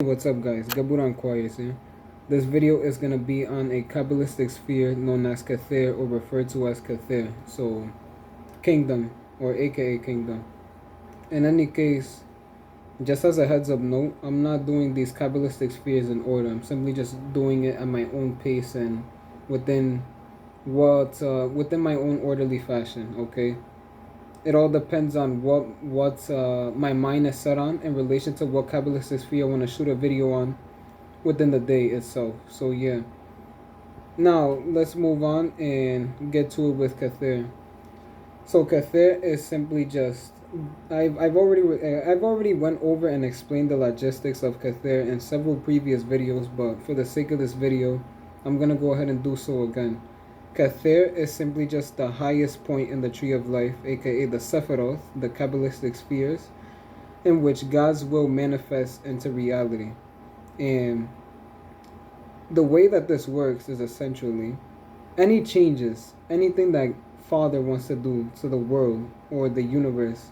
What's up, guys? Gaburan Quires here. This video is going to be on a Kabbalistic sphere known as Kether, or referred to as Kether. So, kingdom, or aka kingdom. In any case, just as a heads up note, I'm not doing these Kabbalistic spheres in order. I'm simply just doing it at my own pace and within within my own orderly fashion, okay? It all depends on what my mind is set on in relation to what Kabbalistic sphere I want to shoot a video on within the day itself. So yeah. Now let's move on and get to it with Kether. So Kether is simply just I've already went over and explained the logistics of Kether in several previous videos, but for the sake of this video, I'm gonna go ahead and do so again. Kether is simply just the highest point in the tree of life, aka the Sephiroth, the Kabbalistic spheres, in which God's will manifests into reality. And the way that this works is essentially any changes, anything that Father wants to do to the world or the universe,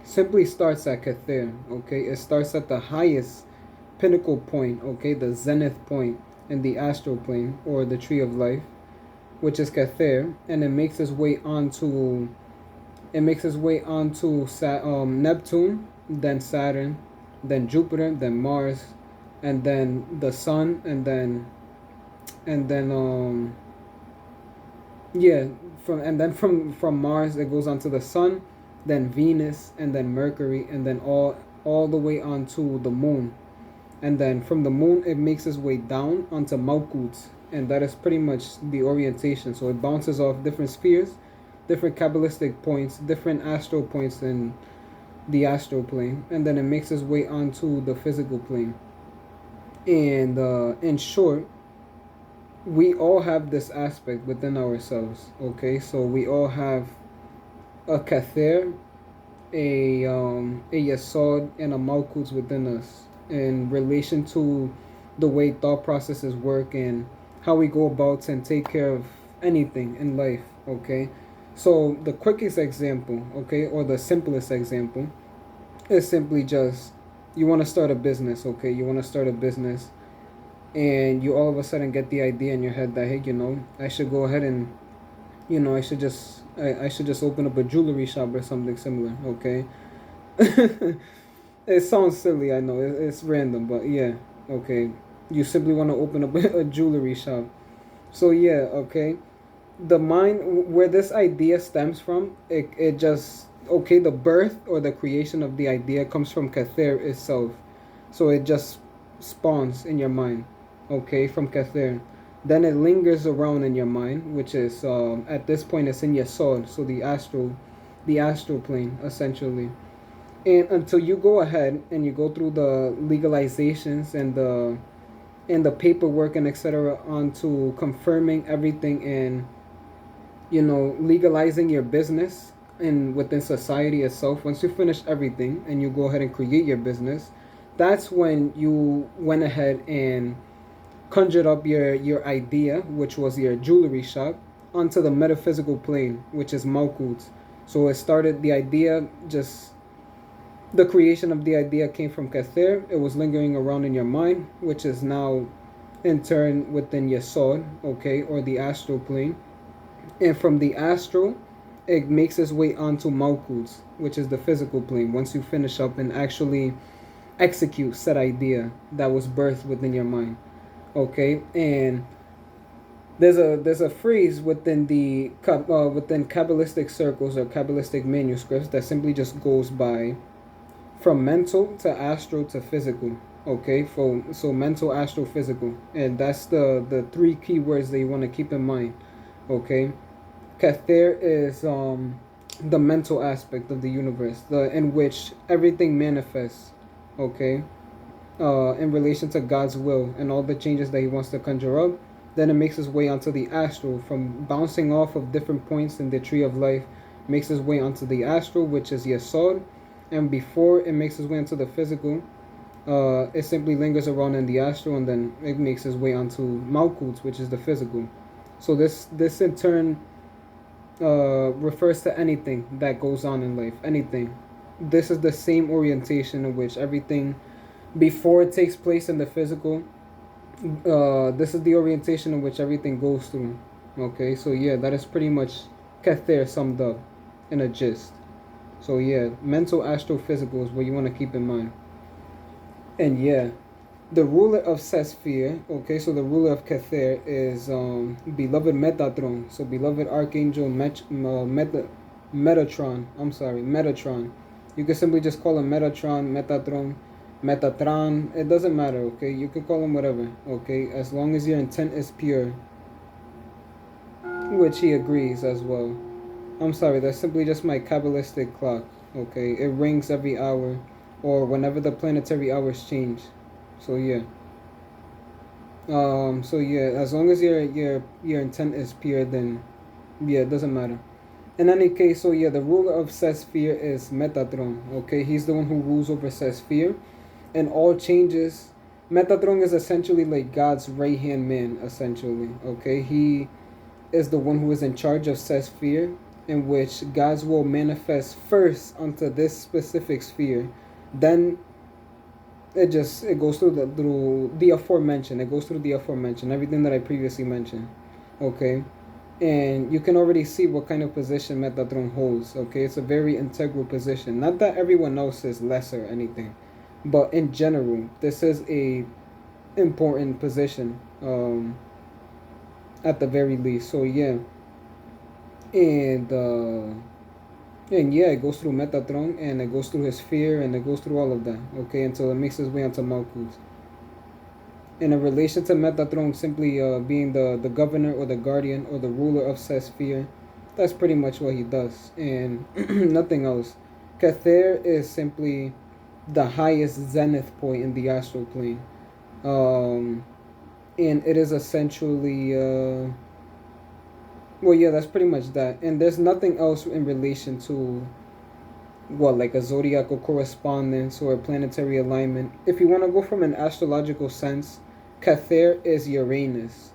simply starts at Kether, okay? It starts at the highest pinnacle point, okay? The zenith point in the astral plane or the tree of life, which is Kether, and it makes its way onto Neptune, then Saturn, then Jupiter, then Mars, and then the Sun, and then from Mars it goes onto the Sun, then Venus, and then Mercury, and then all the way onto the Moon, and then from the Moon it makes its way down onto Malkuth, and that is pretty much the orientation. So it bounces off different spheres, different Kabbalistic points, different astral points in the astral plane, and then it makes its way onto the physical plane. And in short, we all have this aspect within ourselves, okay? So we all have a Kether, a Yesod, and a Malkuth within us in relation to the way thought processes work and how we go about and take care of anything in life, okay? So the quickest example, okay, or the simplest example is simply just you want to start a business, okay? You want to start a business and you all of a sudden get the idea in your head that, hey, I should go ahead and, I should just open up a jewelry shop or something similar, okay? It sounds silly, I know, it's random, but yeah, okay. You simply want to open up a jewelry shop. So yeah, okay. The mind, where this idea stems from, it just, okay, the birth or the creation of the idea comes from Kether itself. So it just spawns in your mind, okay, from Kether. Then it lingers around in your mind, which is, at this point, it's in your soul, so the astral plane, essentially. And until you go ahead and you go through the legalizations and the paperwork and etc. onto confirming everything and legalizing your business and within society itself. Once you finish everything and you go ahead and create your business, that's when you went ahead and conjured up your idea, which was your jewelry shop, onto the metaphysical plane, which is Malkuth. So it started, the idea, just the creation of the idea came from Kether. It was lingering around in your mind, which is now in turn within your soul, okay, or the astral plane. And from the astral, it makes its way onto Malkuth, which is the physical plane, once you finish up and actually execute said idea that was birthed within your mind, okay? And there's a phrase within within Kabbalistic circles or Kabbalistic manuscripts that simply just goes by from mental to astral to physical, okay? So mental, astral, physical, and that's the three key words that you want to keep in mind, okay? Kether is the mental aspect of the universe, in which everything manifests, okay, in relation to God's will and all the changes that He wants to conjure up. Then it makes its way onto the astral, from bouncing off of different points in the tree of life, makes its way onto the astral, which is Yesod, and before it makes its way into the physical, it simply lingers around in the astral, and then it makes its way onto Malkuth, which is the physical. So this in turn refers to anything that goes on in life, anything. This is the same orientation in which everything before it takes place in the physical. This is the orientation in which everything goes through. Okay, so yeah, that is pretty much Kether summed up in a gist. So yeah, mental astrophysical is what you want to keep in mind. And yeah, the ruler of Sesphere, okay, so the ruler of Kether is beloved Metatron. So beloved Archangel Metatron. I'm sorry, Metatron. You can simply just call him Metatron, Metatron, Metatron. It doesn't matter, okay? You can call him whatever, okay? As long as your intent is pure, which he agrees as well. I'm sorry, that's simply just my Kabbalistic clock, okay? It rings every hour or whenever the planetary hours change. So yeah. So yeah, as long as your intent is pure, then yeah, it doesn't matter. In any case, so yeah, the ruler of Sesphere is Metatron. Okay, he's the one who rules over Sesphere, and all changes. Metatron is essentially like God's right hand man. Essentially, okay, he is the one who is in charge of Sesphere, in which God's will manifests first onto this specific sphere, then it goes through the aforementioned. It goes through the aforementioned, everything that I previously mentioned. Okay, and you can already see what kind of position Metatron holds. Okay, it's a very integral position. Not that everyone else is less or anything, but in general, this is a important position. At the very least. So yeah, and yeah, it goes through Metatron and it goes through his sphere and it goes through all of that. Okay, until it makes its way onto Malkuth. In a relation to Metatron simply being the governor or the guardian or the ruler of Sesphere, that's pretty much what he does and nothing else. Kether is simply the highest zenith point in the astral plane. Um, and it is essentially, well, yeah, that's pretty much that. And there's nothing else in relation to what, like a zodiacal correspondence or a planetary alignment. If you want to go from an astrological sense, Kether is Uranus.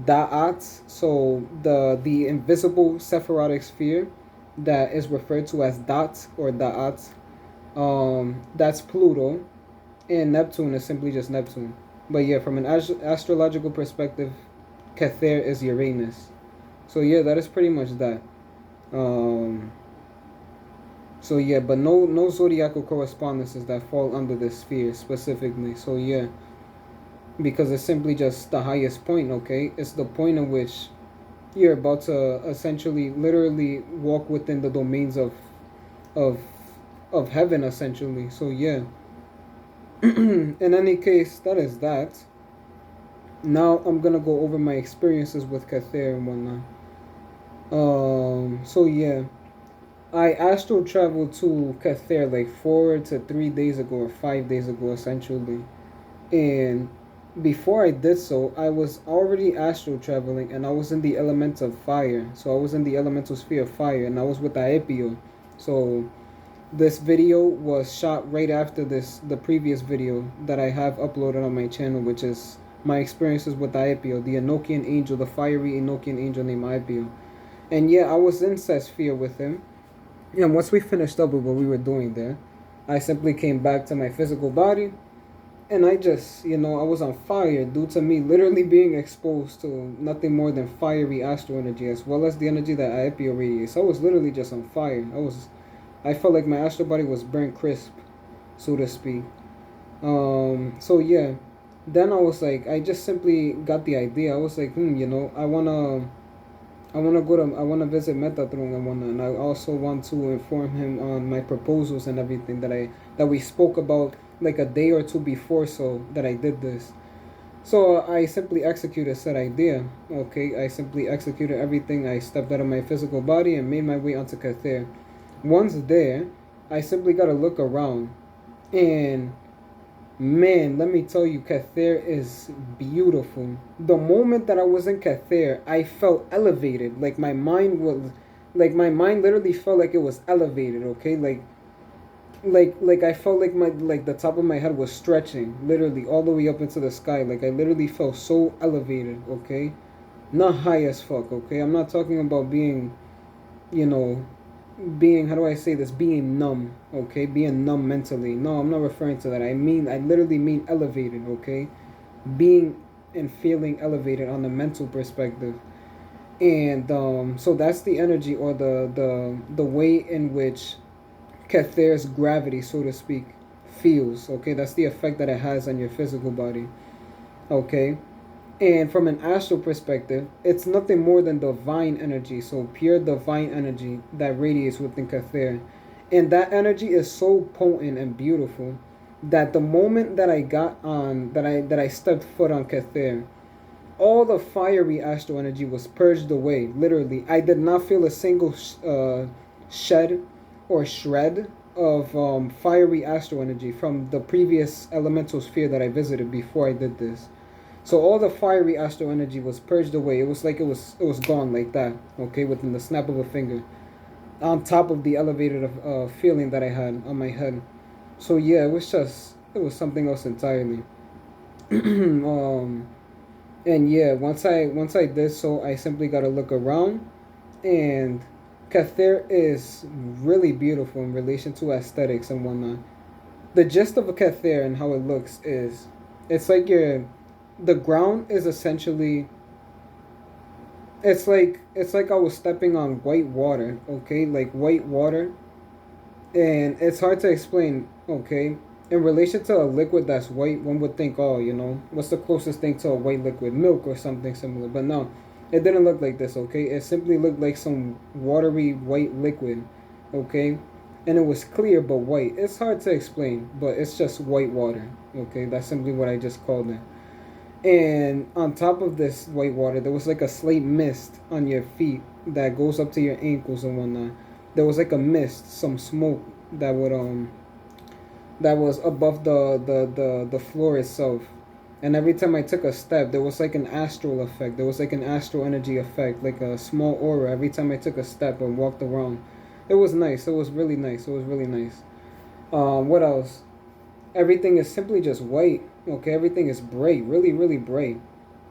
Da'at, so the invisible Sephirotic sphere that is referred to as Dat or Da'at, that's Pluto, and Neptune is simply just Neptune. But yeah, from an astrological perspective, Kether is Uranus. So yeah, that is pretty much that. Um, so yeah, but no zodiacal correspondences that fall under this sphere specifically. So yeah, because it's simply just the highest point. Okay, it's the point in which you're about to essentially, literally walk within the domains of of heaven, essentially. So yeah. In any case, that is that. Now I'm gonna go over my experiences with Kether and whatnot. So yeah, I astral traveled to Kether like 4 to 3 days ago or 5 days ago, essentially. And before I did so, I was already astral traveling, and I was in the element of fire. So I was in the elemental sphere of fire, and I was with Aepio. So this video was shot right after the previous video that I have uploaded on my channel, which is my experiences with Aepio, the Enochian angel, the fiery Enochian angel named Aepio. And yeah, I was in Sesphere with him. And once we finished up with what we were doing there, I simply came back to my physical body, and I just, I was on fire due to me literally being exposed to nothing more than fiery astral energy, as well as the energy that Aepio radiates. I was literally just on fire. I felt like my astral body was burnt crisp, so to speak. So yeah, then I was like, I just simply got the idea. I was like, I wanna visit Metatron and whatnot, and I also want to inform him on my proposals and everything that we spoke about like a day or two before, so that I did this. So I simply executed said idea. Okay, I simply executed everything. I stepped out of my physical body and made my way onto Kether. Once there, I simply gotta look around, and man, let me tell you, Kether is beautiful. The moment that I was in Kether, I felt elevated. Like my mind literally felt like it was elevated. Okay, like I felt like the top of my head was stretching, literally all the way up into the sky. Like I literally felt so elevated. Okay, not high as fuck. Okay, I'm not talking about being, you know, being, how do I say this, being numb, okay, being numb mentally. No, I'm not referring to that. I literally mean elevated, okay, being and feeling elevated on the mental perspective. And so that's the energy, or the way in which Kether's gravity, so to speak, feels. Okay, that's the effect that it has on your physical body. Okay, and from an astral perspective, it's nothing more than divine energy, so pure divine energy that radiates within Kether. And that energy is so potent and beautiful that the moment that I got on, that I stepped foot on Kether, all the fiery astral energy was purged away. Literally, I did not feel a single shed or shred of fiery astral energy from the previous elemental sphere that I visited before I did this. So all the fiery astral energy was purged away. It was like it was gone like that. Okay, within the snap of a finger. On top of the elevated feeling that I had on my head. So yeah, it was something else entirely. And yeah, once I did so, I simply got to look around, and Kether is really beautiful in relation to aesthetics and whatnot. The gist of a Kether and how it looks is, it's like the ground is essentially, it's like I was stepping on white water, okay, like white water, and it's hard to explain, okay. In relation to a liquid that's white, one would think, oh, what's the closest thing to a white liquid? Milk or something similar. But no, it didn't look like this, okay? It simply looked like some watery white liquid, okay? And it was clear but white. It's hard to explain, but it's just white water, okay? That's simply what I just called it. And on top of this white water, there was like a slight mist on your feet that goes up to your ankles and whatnot. There was like a mist, some smoke that was above the floor itself. And every time I took a step, there was like an astral effect. There was like an astral energy effect, like a small aura every time I took a step and walked around. It was nice. It was really nice. It was really nice. What else? Everything is simply just white. Okay, everything is bright, really, really bright.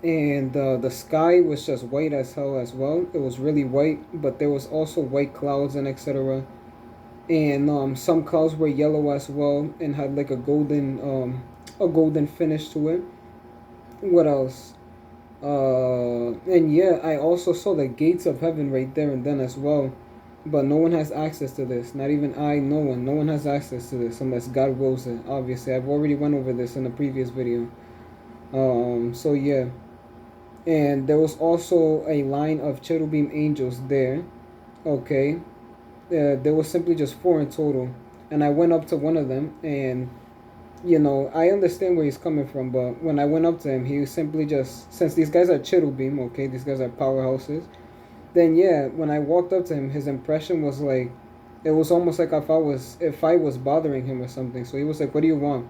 And the sky was just white as hell as well. It was really white, but there was also white clouds and etc. And some clouds were yellow as well and had like a golden finish to it. What else? And yeah, I also saw the gates of heaven right there and then as well. But no one has access to this. Not even I. No one. No one has access to this unless God wills it. Obviously, I've already went over this in the previous video. So yeah, and there was also a line of cherubim angels there. Okay, there was simply just four in total, and I went up to one of them, and I understand where he's coming from, but when I went up to him, he was simply just, since these guys are cherubim, okay, these guys are powerhouses. Then yeah, when I walked up to him, his impression was like, it was almost like if I was bothering him or something. So he was like, "What do you want?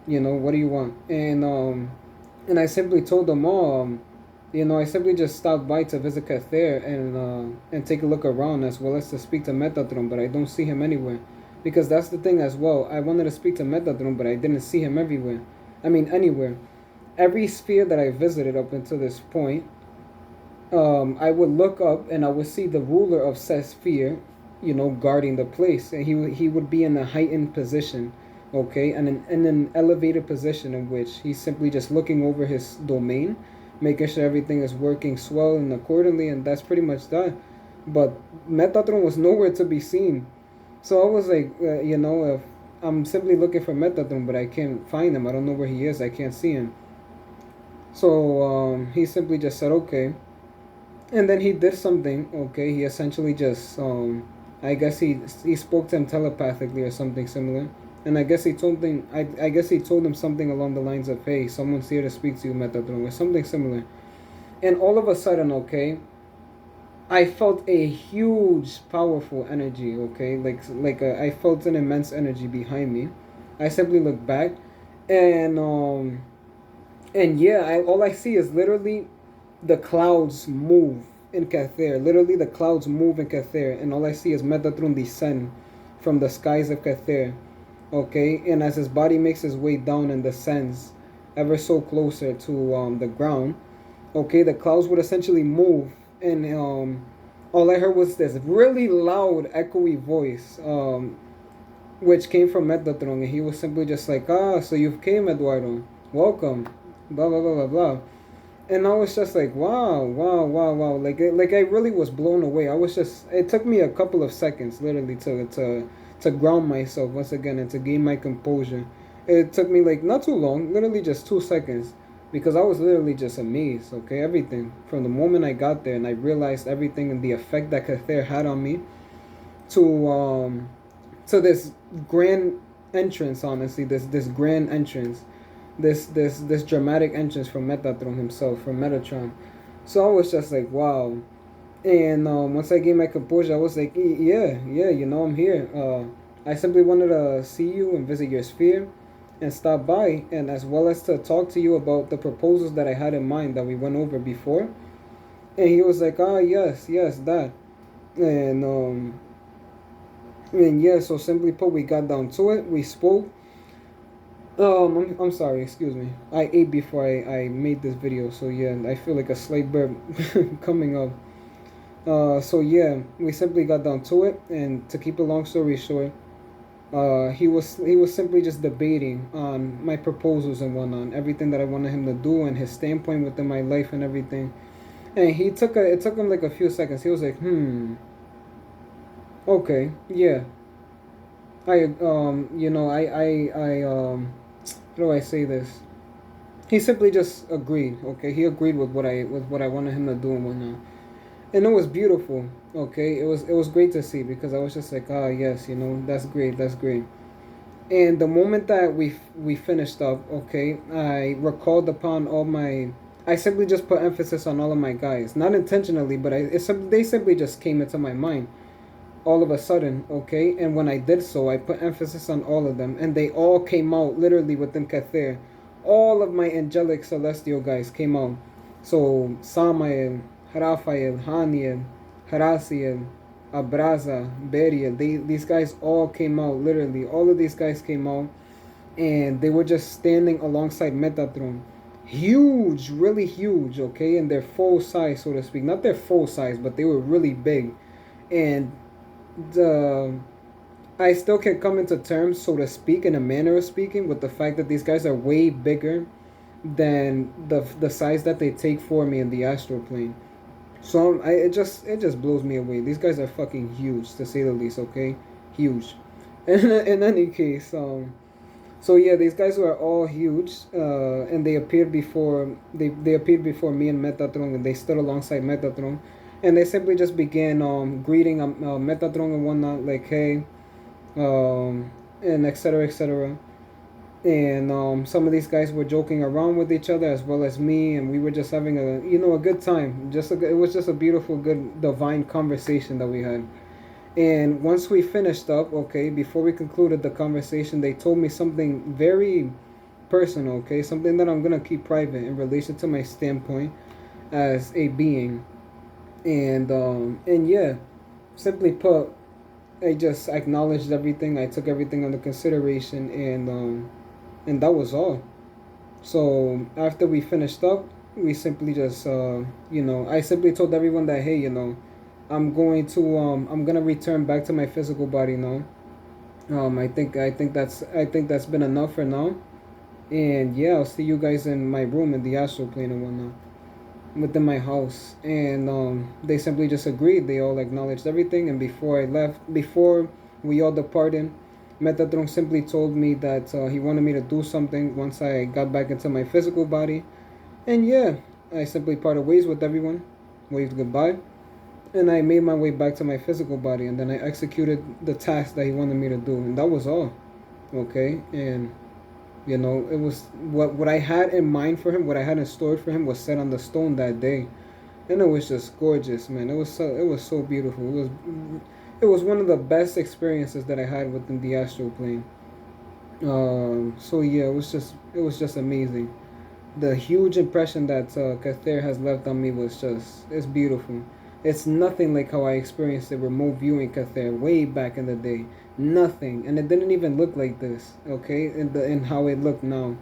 What do you want?" And I simply told him, "Oh, I simply just stopped by to visit Kether and take a look around as well as to speak to Metatron, but I don't see him anywhere." Because that's the thing as well. I wanted to speak to Metatron, but I didn't see him everywhere. I mean, anywhere. Every sphere that I visited up until this point, I would look up and I would see the ruler of said sphere, guarding the place, and he would be in a heightened position, okay, and in an elevated position in which he's simply just looking over his domain, making sure everything is working swell and accordingly, and that's pretty much that. But Metatron was nowhere to be seen, so I was like, if I'm simply looking for Metatron, but I can't find him. I don't know where he is. I can't see him. So he simply just said okay. And then he did something, okay? He essentially just, I guess he spoke to him telepathically or something similar. And I guess he told him, I guess he told him something along the lines of, "Hey, someone's here to speak to you, Metatron," or something similar. And all of a sudden, okay, I felt a huge, powerful energy, okay? I felt an immense energy behind me. I simply looked back, and yeah, all I see is literally the clouds move in Kether. Literally, the clouds move in Kether, and all I see is Metatron descend from the skies of Kether. Okay, and as his body makes his way down and descends ever so closer to the ground, okay, the clouds would essentially move, and all I heard was this really loud, echoey voice, which came from Metatron, and he was simply just like, "Ah, so you've came, Eduardo. Welcome." Blah blah blah blah blah. And I was just like, "Wow, wow, wow, wow!" Like I really was blown away. I was just. It took me a couple of seconds, literally, to ground myself once again and to gain my composure. It took me like not too long, literally just 2 seconds, because I was literally just amazed. Okay, everything from the moment I got there and I realized everything and the effect that Kether had on me to this grand entrance. Honestly, this grand entrance, this dramatic entrance from Metatron himself, from Metatron. So I was just like, wow. And once I gained my composure, I was like, yeah, yeah, I'm here. I simply wanted to see you and visit your sphere and stop by, and as well as to talk to you about the proposals that I had in mind that we went over before. And he was like, ah, yes, yes, that. And yeah, so simply put, we got down to it. We spoke. I'm sorry, excuse me. I ate before I made this video, so yeah, I feel like a slight burp coming up. So yeah, we simply got down to it, and to keep a long story short, he was simply just debating on my proposals and whatnot, everything that I wanted him to do, and his standpoint within my life and everything. And it took him like a few seconds. He was like, okay, yeah, how do I say this? He simply just agreed. Okay, he agreed with what I wanted him to do and whatnot, and it was beautiful. Okay, it was great to see, because I was just like, ah, yes, that's great, that's great. And the moment that we finished up, okay, I recalled upon all my. I simply just put emphasis on all of my guys, not intentionally, but they simply just came into my mind all of a sudden, okay? And when I did so, I put emphasis on all of them, and they all came out literally within Kether. All of my angelic celestial guys came out. So, Samael, Raphael, Haniel, Harasiel, Abraza, Beriel, these guys all came out, literally. All of these guys came out, and they were just standing alongside Metatron. Huge, really huge, okay? And their full size, so to speak. Not their full size, but they were really big. And the I still can come into terms, so to speak, in a manner of speaking, with the fact that these guys are way bigger than the size that they take for me in the astral plane. So it just blows me away. These guys are fucking huge, to say the least. Okay, huge. In any case, so yeah, these guys were all huge, and they appeared before me and Metatron, and they stood alongside Metatron, and they simply just began greeting Metatron and whatnot, like, hey, and etc. etc. And some of these guys were joking around with each other as well as me, and we were just having a good time. It was just a beautiful, good, divine conversation that we had. And once we finished up, okay, before we concluded the conversation, they told me something very personal, okay, something that I'm gonna keep private in relation to my standpoint as a being. And yeah, simply put, I just acknowledged everything. I took everything under consideration, and that was all. So after we finished up, we simply just I simply told everyone that, hey, I'm gonna return back to my physical body now. I think that's been enough for now. And yeah, I'll see you guys in my room in the astral plane and whatnot, within my house. And they simply just agreed. They all acknowledged everything. And before we all departed, Metatron simply told me that he wanted me to do something once I got back into my physical body. And yeah, I simply parted ways with everyone, waved goodbye, and I made my way back to my physical body. And then I executed the task that he wanted me to do, and that was all. Okay, and it was what I had in mind for him, what I had in store for him, was set on the stone that day, and it was just gorgeous, man. It was so beautiful. It was one of the best experiences that I had within the astral plane. So yeah, it was just amazing. The huge impression that Kether has left on me it's beautiful. It's nothing like how I experienced the remote viewing Kether way back in the day. Nothing, and it didn't even look like this. Okay, in how it looked now.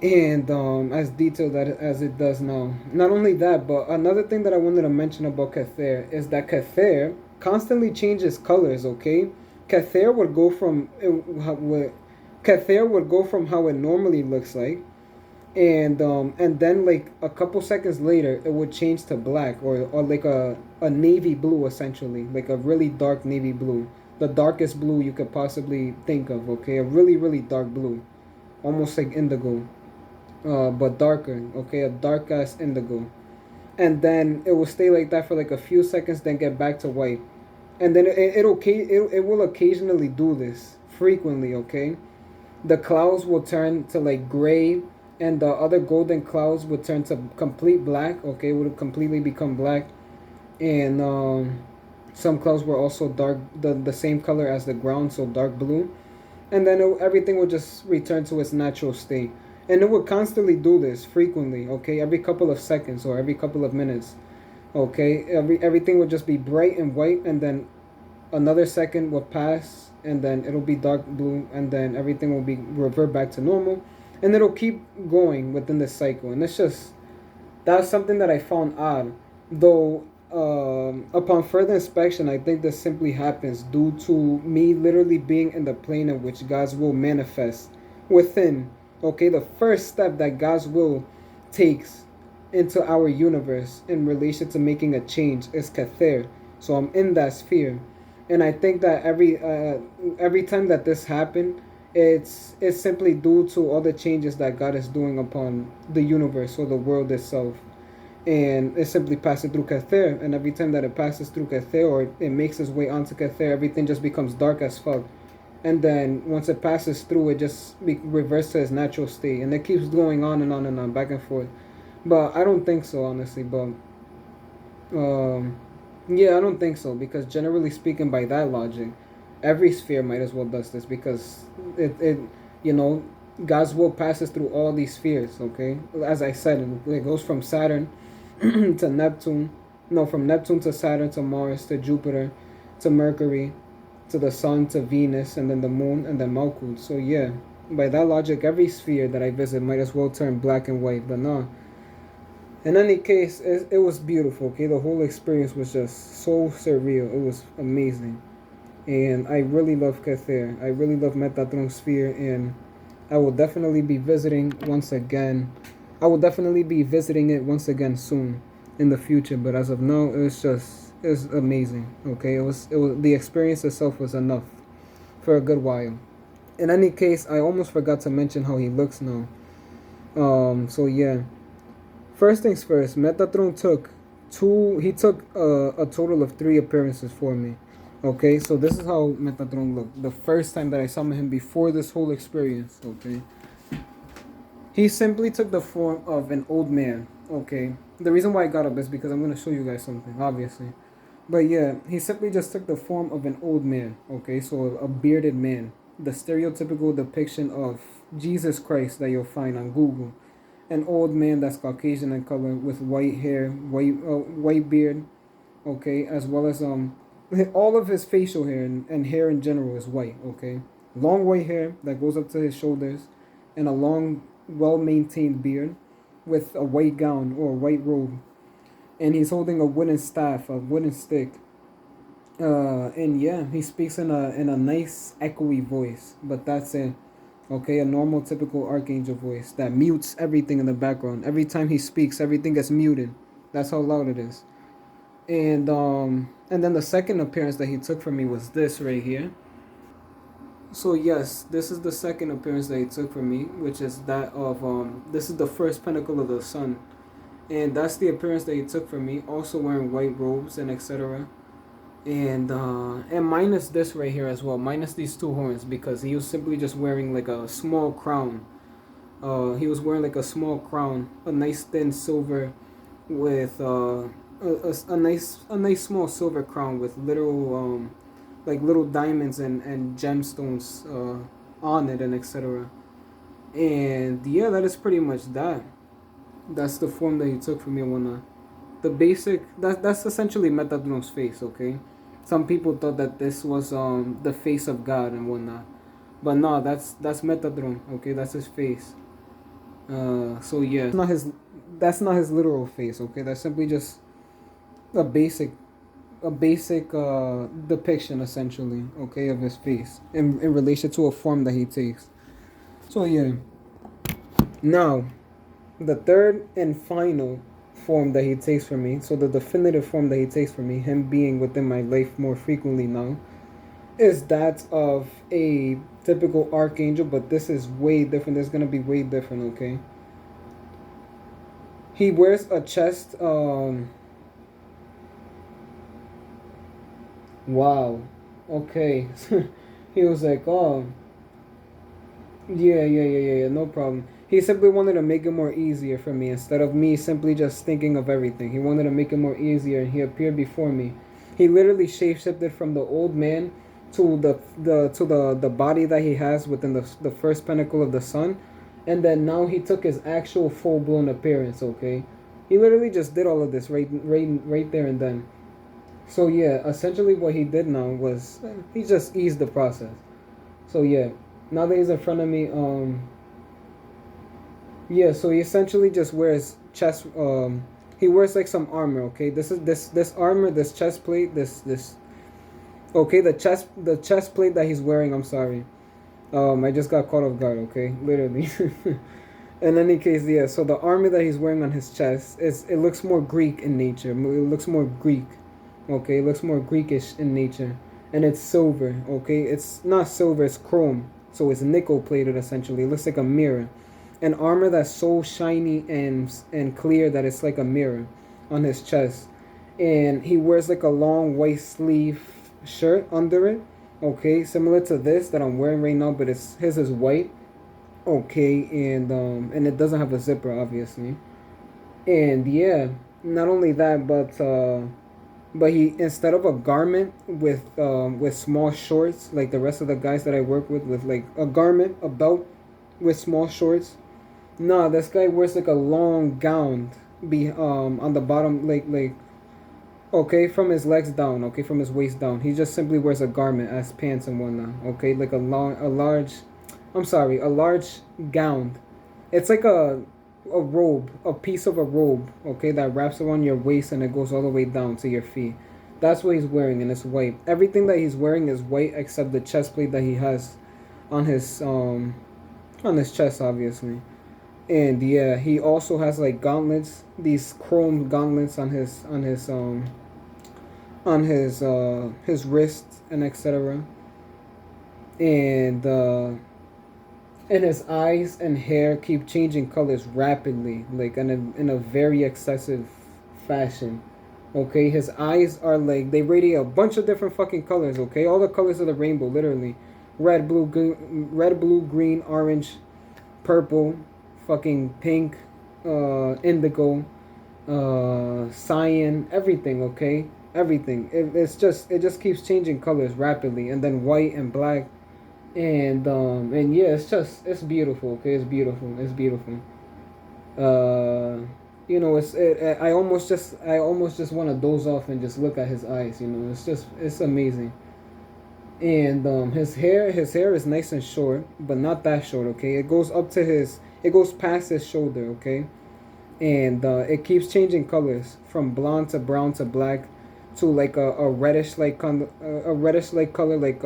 and as detailed as it does now. Not only that, but another thing that I wanted to mention about Kether is that Kether constantly changes colors. Okay, Kether would go from Kether would go from how it normally looks like, and then like a couple seconds later, it would change to black or like a navy blue, essentially, like a really dark navy blue, the darkest blue you could possibly think of. Okay, a really dark blue, almost like indigo, but darker. Okay, a dark ass indigo, and then it will stay like that for like a few seconds, then get back to white, and then it will occasionally do this frequently. Okay, the clouds will turn to like gray, and the other golden clouds would turn to complete black. Okay, would completely become black, and some clouds were also dark, the same color as the ground, so dark blue, and then everything would just return to its natural state. And it would constantly do this frequently. Okay, every couple of seconds or every couple of minutes. Okay, everything would just be bright and white, and then another second will pass, and then it'll be dark blue, and then everything will be revert back to normal, and it'll keep going within this cycle. And it's just, that's something that I found odd, though. Upon further inspection, I think this simply happens due to me literally being in the plane in which God's will manifests within. Okay, the first step that God's will takes into our universe in relation to making a change is Kether. So I'm in that sphere, and I think that every time that this happened, it's simply due to all the changes that God is doing upon the universe or the world itself, and it simply passes through Kether. And every time that it passes through Kether, or it makes its way onto Kether, everything just becomes dark as fuck. And then once it passes through, it just reverts to its natural state, and it keeps going on and on and on, back and forth. But I don't think so, honestly. But um, yeah, I don't think so, because generally speaking, by that logic, every sphere might as well does this, because it you know, God's will passes through all these spheres. Okay, as I said, it goes from Saturn to Neptune, no, from Neptune to Saturn to Mars to Jupiter to Mercury to the Sun to Venus, and then the Moon, and then Malkuth. So yeah, by that logic, every sphere that I visit might as well turn black and white. But no, in any case, it was beautiful. Okay, the whole experience was just so surreal. It was amazing, and I really love Kether. I really love Metatron Sphere, and I will definitely be visiting once again. I will definitely be visiting it once again soon in the future. But as of now, it's amazing. Okay, it was the experience itself was enough for a good while. In any case, I almost forgot to mention how he looks now. So yeah. First things first, Metatron took he took a total of 3 appearances for me. Okay, so this is how Metatron looked the first time that I summoned him before this whole experience. Okay, he simply took the form of an old man. Okay, the reason why I got up is because I'm gonna show you guys something, obviously. But yeah, he simply just took the form of an old man. Okay, so a bearded man, the stereotypical depiction of Jesus Christ that you'll find on Google. An old man that's Caucasian in color with white hair, white beard, okay, as well as all of his facial hair and hair in general is white, okay, long white hair that goes up to his shoulders, and a long, well maintained beard, with a white gown or a white robe, and he's holding a wooden staff, a wooden stick. And yeah, he speaks in a nice echoey voice, but that's it. Okay, a normal, typical archangel voice that mutes everything in the background. Every time he speaks, everything gets muted. That's how loud it is. And then the second appearance that he took from me was this right here. So yes, this is the second appearance that he took from me, which is that of this is the first pinnacle of the sun, and that's the appearance that he took from me. Also wearing white robes and etc. And minus this right here as well, minus these 2 horns, because he was simply just wearing like a small crown. He was wearing like a small crown, a nice thin silver, with a nice small silver crown with little like little diamonds and gemstones on it and etc. And yeah, that is pretty much that. That's the form that he took from me and whatnot. The basic, that's essentially Metatron's face. Okay, some people thought that this was the face of God and whatnot, but no, that's Metatron. Okay, that's his face. So yeah, that's not his literal face, okay? That's simply just a basic depiction essentially, okay, of his face in relation to a form that he takes. So yeah. Now, the third and final form that he takes for me, so the definitive form that he takes for me, him being within my life more frequently now, is that of a typical archangel, but this is way different. This is gonna be way different, okay? He wears a chest. Wow. Okay. He was like, oh, yeah. No problem. He simply wanted to make it more easier for me instead of me simply just thinking of everything. He wanted to make it more easier, and he appeared before me. He literally shapeshifted from the old man to the body that he has within the first pinnacle of the sun, and then now he took his actual full blown appearance. Okay, he literally just did all of this right there and then. So yeah, essentially what he did now was he just eased the process. So yeah, now that he's in front of me, yeah, so he essentially just wears chest. He wears like some armor. Okay, this armor, this chest plate, this. Okay, the chest plate that he's wearing. I'm sorry. I just got caught off guard. Okay, literally. In any case, yeah. So the armor that he's wearing on his chest it looks more Greek in nature. It looks more Greek. Okay, it looks more Greekish in nature, and it's silver. Okay, it's not silver. It's chrome. So it's nickel plated essentially. It looks like a mirror, an armor that's so shiny and clear that it's like a mirror on his chest, and he wears like a long white sleeve shirt under it. Okay, similar to this that I'm wearing right now, but his is white. Okay, and it doesn't have a zipper obviously, and yeah, not only that, but he, instead of a garment with small shorts like the rest of the guys that I work with like a garment, a belt with small shorts. Nah, this guy wears like a long gown, on the bottom, like okay, from his legs down, okay, from his waist down. He just simply wears a garment as pants and whatnot. Okay, like a large gown. It's like a robe, a piece of a robe, okay, that wraps around your waist and it goes all the way down to your feet. That's what he's wearing, and it's white. Everything that he's wearing is white except the chest plate that he has on his chest, obviously. And yeah, he also has like gauntlets, these chrome gauntlets on his wrist and etc. And his eyes and hair keep changing colors rapidly, like in a very excessive fashion. Okay, his eyes are like they radiate a bunch of different fucking colors. Okay, all the colors of the rainbow, literally, red, blue, green, orange, purple, fucking pink, indigo, cyan, everything. Okay, everything. It just keeps changing colors rapidly, and then white and black, and yeah, it's beautiful. Okay, it's beautiful. Uh, I almost just want to doze off and just look at his eyes. It's amazing. And his hair is nice and short, but not that short. Okay, it goes past his shoulder. Okay, and it keeps changing colors from blonde to brown to black to like a reddish like color, like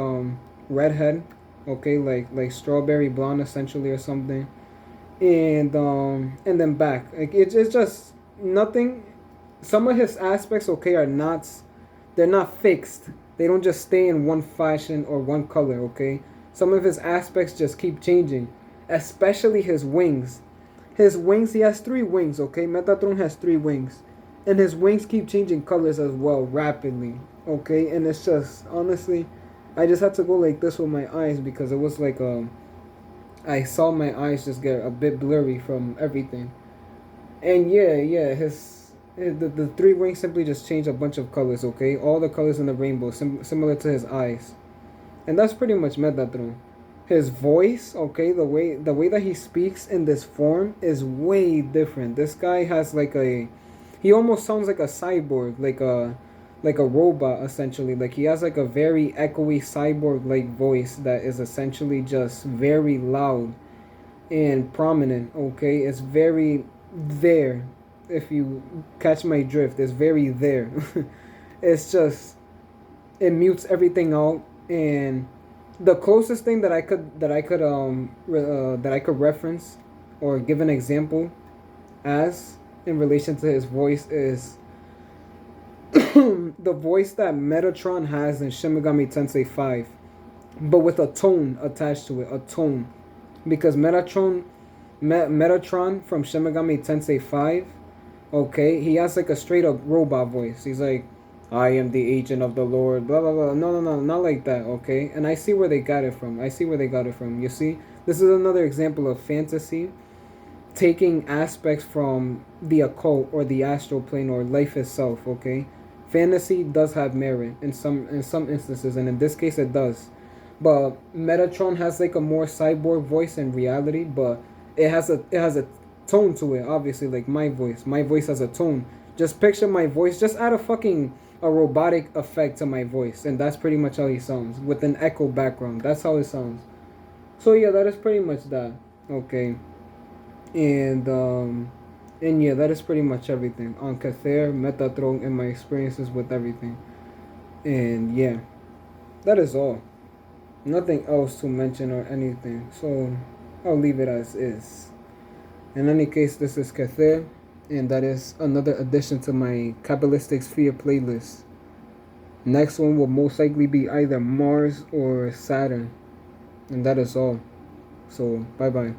redhead. Okay, like strawberry blonde essentially or something, and then back. Like it's just nothing. Some of his aspects, okay, they're not fixed. They don't just stay in one fashion or one color. Okay, some of his aspects just keep changing, especially his wings. His wings, he has three wings. Okay, Metatron has three wings, and his wings keep changing colors as well rapidly. Okay, and it's just honestly, I just had to go like this with my eyes because it was like I saw my eyes just get a bit blurry from everything. And yeah, the three rings simply just change a bunch of colors. Okay, all the colors in the rainbow, similar to his eyes, and that's pretty much Metatron. His voice, okay, the way that he speaks in this form is way different. This guy has he almost sounds like a cyborg, like a robot essentially. Like he has like a very echoey cyborg like voice that is essentially just very loud, and prominent. Okay, it's very there. If you catch my drift, it's very there. It's just it mutes everything out, and the closest thing that I could reference or give an example as in relation to his voice is the voice that Metatron has in Shin Megami Tensei 5, but with a tone attached to it, a tone. Because Metatron from Shin Megami Tensei 5, okay, he has like a straight up robot voice. He's like, I am the agent of the Lord, blah blah blah. No, no, no, not like that, okay? And I see where they got it from. I see where they got it from. You see? This is another example of fantasy taking aspects from the occult or the astral plane or life itself, okay? Fantasy does have merit in some instances, and in this case it does. But Metatron has like a more cyborg voice in reality, but it has a tone to it, obviously, like my voice. My voice has a tone. Just picture my voice, just add a robotic effect to my voice, and that's pretty much how he sounds, with an echo background. That's how it sounds. So yeah, that is pretty much that. Okay. And yeah, that is pretty much everything on Kether, Metatron, and my experiences with everything. And yeah, that is all. Nothing else to mention or anything. So I'll leave it as is. In any case, this is Kether, and that is another addition to my Kabbalistic Sphere playlist. Next one will most likely be either Mars or Saturn. And that is all. So bye bye.